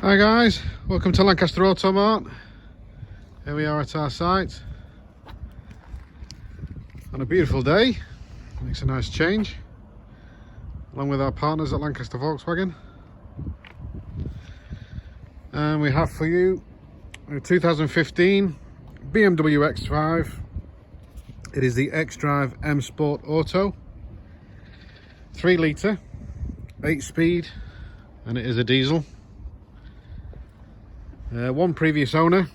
Hi guys, welcome to Lancaster Automart. Here we are at our site on a beautiful day. Makes a nice change, along with our partners at Lancaster Volkswagen. And we have for you a 2015 BMW X5. It is the xDrive M Sport Auto, 3 litre, 8 speed, and it is a diesel. One previous owner,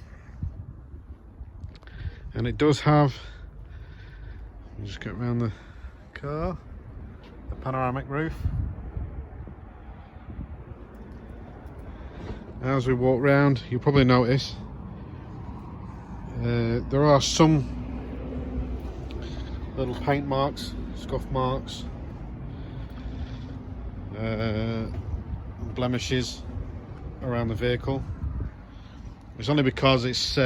and it does have, let me just get around the car, the panoramic roof. As we walk round, you'll probably notice there are some little paint marks, scuff marks, blemishes around the vehicle. It's only because it's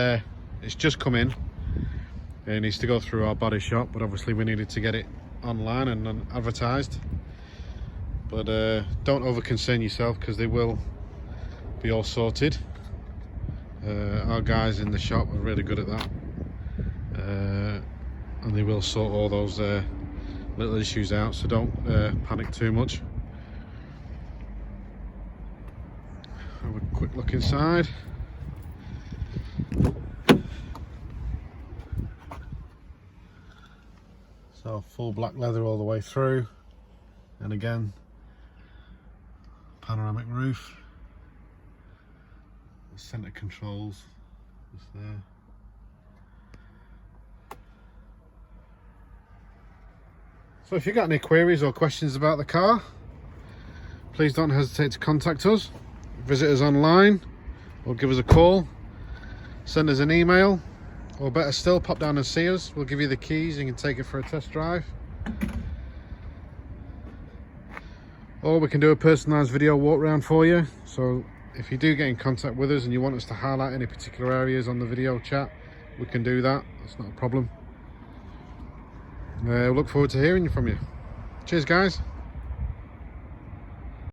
just come in. It needs to go through our body shop, but obviously we needed to get it online and advertised. But don't over concern yourself, because they will be all sorted. Our guys in the shop are really good at that, and they will sort all those little issues out, so don't panic too much. Have a quick look inside. So full black leather all the way through, and again panoramic roof, the centre controls just there. So if you've got any queries or questions about the car, please don't hesitate to contact us. Visit us online or give us a call, send us an email, or better still, pop down and see us. We'll give you the keys and you can take it for a test drive. Or we can do a personalised video walk around for you. So if you do get in contact with us and you want us to highlight any particular areas on the video chat, we can do that. That's not a problem. Look forward to hearing from you. Cheers guys.